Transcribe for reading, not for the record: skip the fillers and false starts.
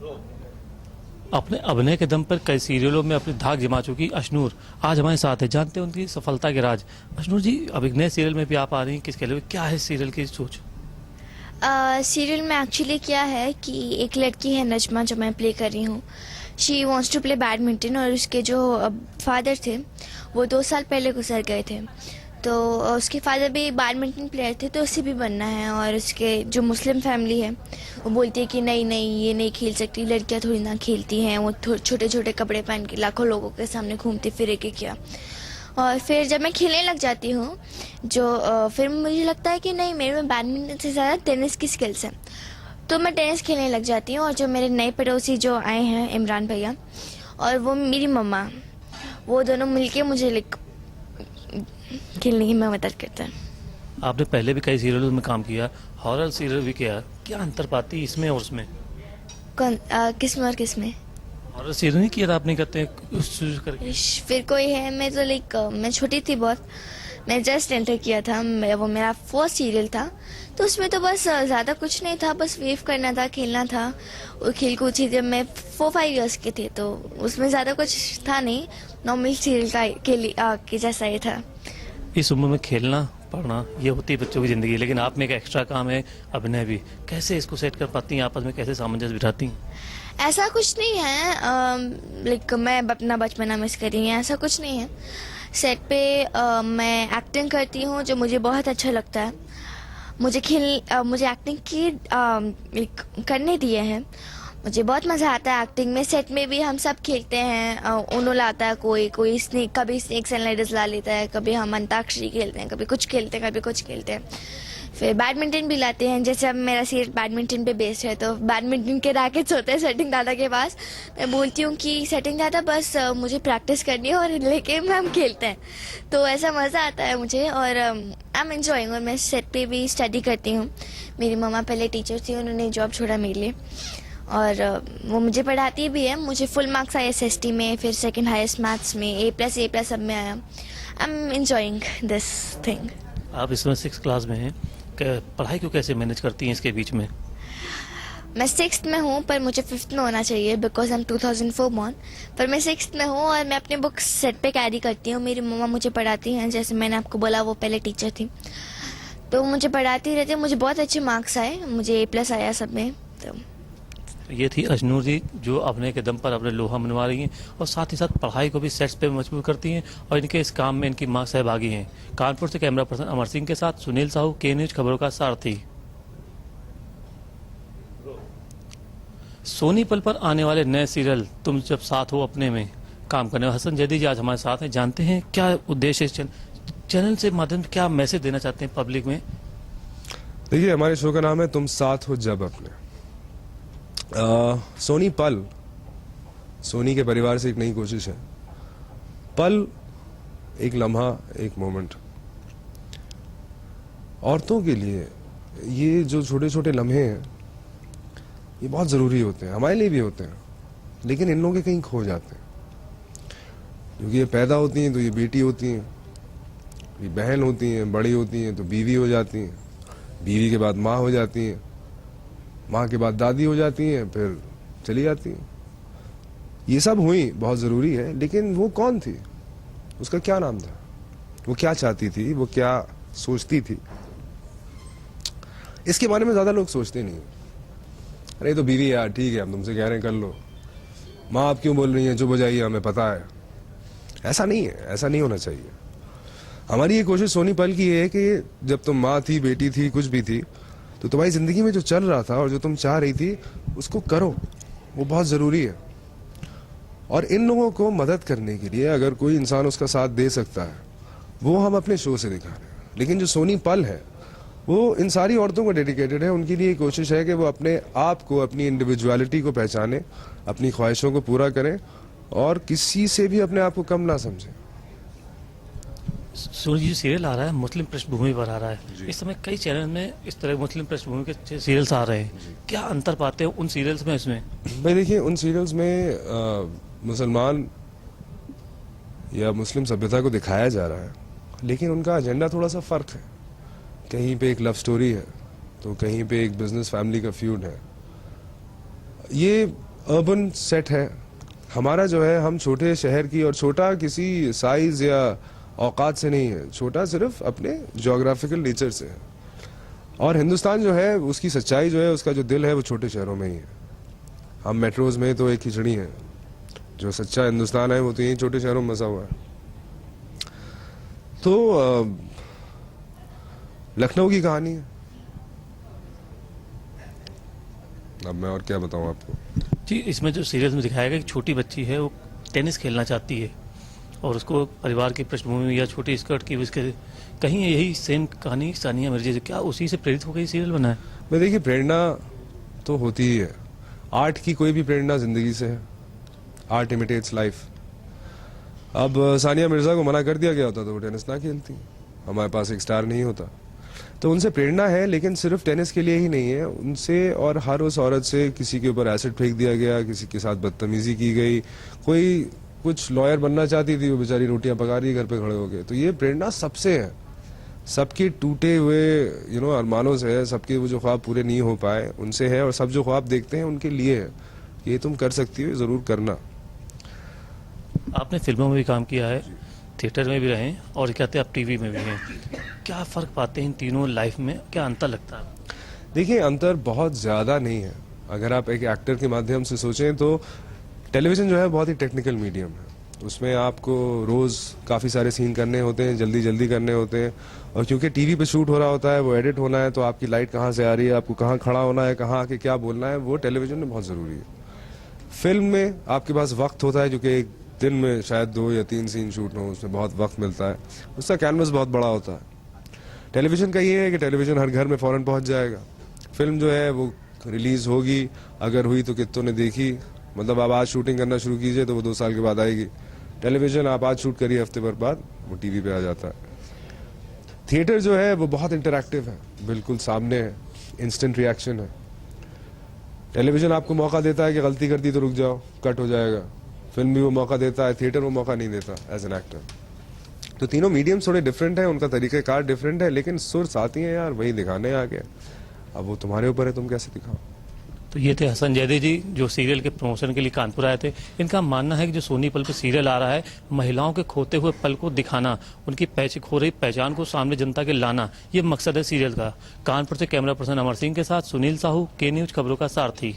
अपने अभिनय के दम पर कई सीरियलों में अपनी धाक जमा चुकी अशनूर आज हमारे साथ है। जानते हैं उनकी सफलता के राज। अशनूर जी, अब एक नए सीरियल में भी आप आ रही हैं, किसके लिए, क्या है सीरियल की सोच? सीरियल में एक्चुअली क्या है कि एक लड़की है नजमा जो मैं प्ले कर रही हूँ। She wants to play badminton और उसके जो फादर थे वो 2 साल पहले गुजर गए थे। तो उसके फादर भी बैडमिंटन प्लेयर थे, तो उसे भी बनना है। और उसके जो मुस्लिम फैमिली है वो बोलती है कि नहीं नहीं ये नहीं खेल सकती, लड़कियां थोड़ी ना खेलती हैं। वो छोटे छोटे कपड़े पहन के लाखों लोगों के सामने घूमती फिरे के क्या। और फिर जब मैं खेलने लग जाती हूँ फिर मुझे लगता है कि नहीं, मेरे में बैडमिंटन से ज़्यादा टेनिस की स्किल्स हैं। तो मैं टेनिस खेलने लग जाती हूँ। और जो मेरे नए पड़ोसी जो आए हैं, इमरान भैया और वो मेरी मम्मा, वो दोनों मिलके मुझे खेलने की में मदद करते हैं। आपने पहले भी कई सीरियलों में काम किया, हॉरर सीरियल भी किया, क्या अंतर पाती इसमें और उसमें? किस में और किस में? हॉरर सीरियल नहीं किया था आपने, कहते हैं करके? फिर कोई है? मैं तो मैं छोटी थी बहुत, मैं जस्ट एंटर किया था। वो मेरा फर्स्ट सीरियल था, तो उसमें तो बस ज़्यादा कुछ नहीं था, बस वेव करना था, खेलना था। वो खेल कूद थी। जब मैं 4-5 इयर्स के थे तो उसमें ज़्यादा कुछ था नहीं, नॉर्मल सीरियल के जैसा ही था। इस उम्र में खेलना पढ़ना ये होती है बच्चों की जिंदगी, लेकिन आप में एक एक्स्ट्रा काम है अभिनय भी। कैसे इसको सेट कर पाती हैं, आपस में कैसे सामंजस्य बिठाती हैं? ऐसा कुछ नहीं है। मैं अपना बचपना मिस कर रही हूँ, ऐसा कुछ नहीं है। सेट पे मैं एक्टिंग करती हूँ जो मुझे बहुत अच्छा लगता है। मुझे एक्टिंग करने दिए हैं। मुझे बहुत मज़ा आता है एक्टिंग में। सेट में भी हम सब खेलते हैं। उनो लाता है कोई कभी स्नेक्स एंड लैडर्स ला लेता है, कभी हम अंताक्षरी खेलते हैं, कभी कुछ खेलते हैं, कभी कुछ खेलते हैं। फिर बैडमिंटन भी लाते हैं। जैसे अब मेरा सीरियल बैडमिंटन पे बेस्ड है, तो बैडमिंटन के रैकेट्स होते हैं सेटिंग दादा के पास। मैं बोलती हूँ कि सेटिंग दादा बस मुझे प्रैक्टिस करनी है और लेके हम खेलते हैं। तो ऐसा मज़ा आता है मुझे और आई एम एंजॉइंग। और मैं सेट पे भी स्टडी करती हूँ। मेरी मम्मा पहले टीचर थी, उन्होंने जॉब छोड़ा मेरे लिए और वो मुझे पढ़ाती भी है। मुझे फुल मार्क्स आए SST में, फिर सेकंड हाईएस्ट मैथ्स में, A+ सब में आया। I am enjoying this thing. आप इस समय 6th क्लास में हैं, पढ़ाई को कैसे मैनेज करती हैं इसके बीच में? मैं 6th में हूँ, पर मुझे 5th में होना चाहिए बिकॉज आई एम 2004 बॉर्न। पर मैं 6th में हूँ और मैं अपनी बुक्स सेट पे कैरी करती हूँ। मेरी मम्मा मुझे पढ़ाती हैं, जैसे मैंने आपको बोला वो पहले टीचर थी, तो मुझे पढ़ाती रहती है। मुझे बहुत अच्छे मार्क्स आए, मुझे A+ आया सब में। तो ये थी अशनूर जी, जो अपने के दम पर अपने लोहा मनवा रही हैं और साथ ही साथ पढ़ाई को भी सेट्स पे मजबूर करती हैं। और इनके इस काम में इनकी मां सहभागी हैं। कानपुर से कैमरा पर्सन अमर सिंह के साथ सुनील साहू, के न्यूज खबरों का सारथी। सोनी पल पर आने वाले नए सीरियल तुम जब साथ हो अपने में काम करने वाले हसन जैदी जी आज हमारे साथ हैं। जानते हैं क्या उद्देश्य इस चैनल से माध्यम से, क्या मैसेज देना चाहते हैं पब्लिक में? देखिए, हमारे शो का नाम है तुम साथ हो जब अपने। सोनी पल, सोनी के परिवार से एक नई कोशिश है। पल एक लम्हा, एक मोमेंट। औरतों के लिए ये जो छोटे छोटे लम्हे हैं ये बहुत ज़रूरी होते हैं, हमारे लिए भी होते हैं, लेकिन इन लोगों के कहीं खो जाते हैं। क्योंकि ये पैदा होती हैं तो ये बेटी होती हैं, ये बहन होती हैं, बड़ी होती हैं तो बीवी हो जाती हैं, बीवी के बाद माँ हो जाती हैं, माँ के बाद दादी हो जाती हैं, फिर चली जाती हैं। ये सब हुई, बहुत ज़रूरी है, लेकिन वो कौन थी, उसका क्या नाम था, वो क्या चाहती थी, वो क्या सोचती थी, इसके बारे में ज़्यादा लोग सोचते नहीं। अरे तो बीवी यार, ठीक है, हम तुमसे कह रहे हैं कर लो, माँ आप क्यों बोल रही हैं, चुप हो जाइए, हमें पता है। ऐसा नहीं है, ऐसा नहीं होना चाहिए। हमारी ये कोशिश सोनी पल की है कि जब तुम माँ थी, बेटी थी, कुछ भी थी, तो तुम्हारी जिंदगी में जो चल रहा था और जो तुम चाह रही थी उसको करो, वो बहुत ज़रूरी है। और इन लोगों को मदद करने के लिए अगर कोई इंसान उसका साथ दे सकता है, वो हम अपने शो से दिखा रहे हैं। लेकिन जो सोनी पल है वो इन सारी औरतों को डेडिकेटेड है। उनके लिए कोशिश है कि वो अपने आप को, अपनी इंडिविजुअलिटी को पहचाने, अपनी ख्वाहिशों को पूरा करें और किसी से भी अपने आप को कम ना समझें। सूरज जी, सीरियल आ रहा है, मुस्लिम पृष्ठभूमि पर आ रहा है। इस समय कई चैनल में इस तरह मुस्लिम पृष्ठभूमि के सीरियल्स आ रहे हैं, क्या अंतर पाते हो उन सीरियल्स में इसमें? भाई देखिए, उन सीरियल्स में मुसलमान या मुस्लिम सभ्यता को दिखाया जा रहा है, लेकिन उनका एजेंडा थोड़ा सा फ़र्क है। कहीं पे एक लव स्टोरी है तो कहीं पे एक बिजनेस फैमिली का फ्यूड है। ये अर्बन सेट है हमारा, जो है हम छोटे शहर की, और छोटा किसी साइज या औकात से नहीं है, छोटा सिर्फ अपने ज्योग्राफिकल नेचर से है। और हिंदुस्तान जो है उसकी सच्चाई जो है, उसका जो दिल है वो छोटे शहरों में ही है। हम मेट्रोज में तो एक खिचड़ी है, जो सच्चा हिंदुस्तान है वो तो यही छोटे शहरों में बसा हुआ है। तो लखनऊ की कहानी है। अब मैं और क्या बताऊं आपको। जी, इसमें जो सीरियल में दिखाया गया कि छोटी बच्ची है, वो टेनिस खेलना चाहती है और उसको परिवार की पृष्ठभूमि या छोटी स्कर्ट की उसके कहीं यही सेम कहानी सानिया मिर्जा से, क्या उसी से प्रेरित होकर सीरियल बना है? मैं देखिए, प्रेरणा तो होती ही है, आर्ट की कोई भी प्रेरणा जिंदगी से है। Art imitates life. अब सानिया मिर्जा को मना कर दिया गया होता तो वो टेनिस ना खेलती, हमारे पास एक स्टार नहीं होता। तो उनसे प्रेरणा है, लेकिन सिर्फ टेनिस के लिए ही नहीं है, उनसे और हर उस औरत से किसी के ऊपर एसिड फेंक दिया गया, किसी के साथ बदतमीजी की गई, कोई कुछ लॉयर बनना चाहती थी, वो बेचारी रोटियां पका रही घर पे खड़े होके। तो ये प्रेरणा सबसे है, सबके टूटे हुए अरमानों से है, सबके वो जो ख्वाब पूरे नहीं हो पाए उनसे है, और सब जो ख्वाब देखते हैं उनके लिए है। ये तुम कर सकती हो, जरूर करना। आपने फिल्मों में भी काम किया है, थिएटर में भी रहे और कहते हैं आप टीवी में भी हैं, क्या फर्क पाते हैं इन तीनों लाइफ में, क्या अंतर लगता है? देखिए, अंतर बहुत ज़्यादा नहीं है। अगर आप एक एक्टर के माध्यम से सोचें तो टेलीविज़न जो है बहुत ही टेक्निकल मीडियम है, उसमें आपको रोज़ काफ़ी सारे सीन करने होते हैं, जल्दी जल्दी करने होते हैं, और क्योंकि टीवी पे शूट हो रहा होता है, वो एडिट होना है, तो आपकी लाइट कहाँ से आ रही है, आपको कहाँ खड़ा होना है, कहाँ आके क्या बोलना है, वो टेलीविज़न में बहुत ज़रूरी है। फिल्म में आपके पास वक्त होता है, क्योंकि एक दिन में शायद 2 या 3 सीन शूट हो, उसमें बहुत वक्त मिलता है, उसका कैनवस बहुत बड़ा होता है। टेलीविज़न का ये है कि टेलीविज़न हर घर में फ़ौरन पहुंच जाएगा। फिल्म जो है वो रिलीज़ होगी, अगर हुई तो कितनों ने देखी, मतलब आप आज शूटिंग करना शुरू कीजिए तो वो 2 साल के बाद आएगी। टेलीविज़न आप आज शूट करिए, हफ्ते भर बाद वो टीवी पे आ जाता है। थिएटर जो है वो बहुत इंटरैक्टिव है, बिल्कुल सामने है, इंस्टेंट रिएक्शन है। टेलीविज़न आपको मौका देता है कि गलती कर दी तो रुक जाओ, कट हो जाएगा। फिल्म भी वो मौका देता है, थिएटर वो मौका नहीं देता एज एन एक्टर। तो तीनों मीडियम थोड़े डिफरेंट है, उनका तरीक़ाकार डिफरेंट है, लेकिन सोर्स आती है यार, वही दिखाने आगे। अब वो तुम्हारे ऊपर है, तुम कैसे दिखाओ। तो ये थे हसन जैदी जी, जो सीरियल के प्रमोशन के लिए कानपुर आए थे। इनका मानना है कि जो सोनी पल पे सीरियल आ रहा है, महिलाओं के खोते हुए पल को दिखाना, उनकी खो रही पहचान को सामने जनता के लाना, ये मकसद है सीरियल का। कानपुर से कैमरा पर्सन अमर सिंह के साथ सुनील साहू, के न्यूज खबरों का सारथी।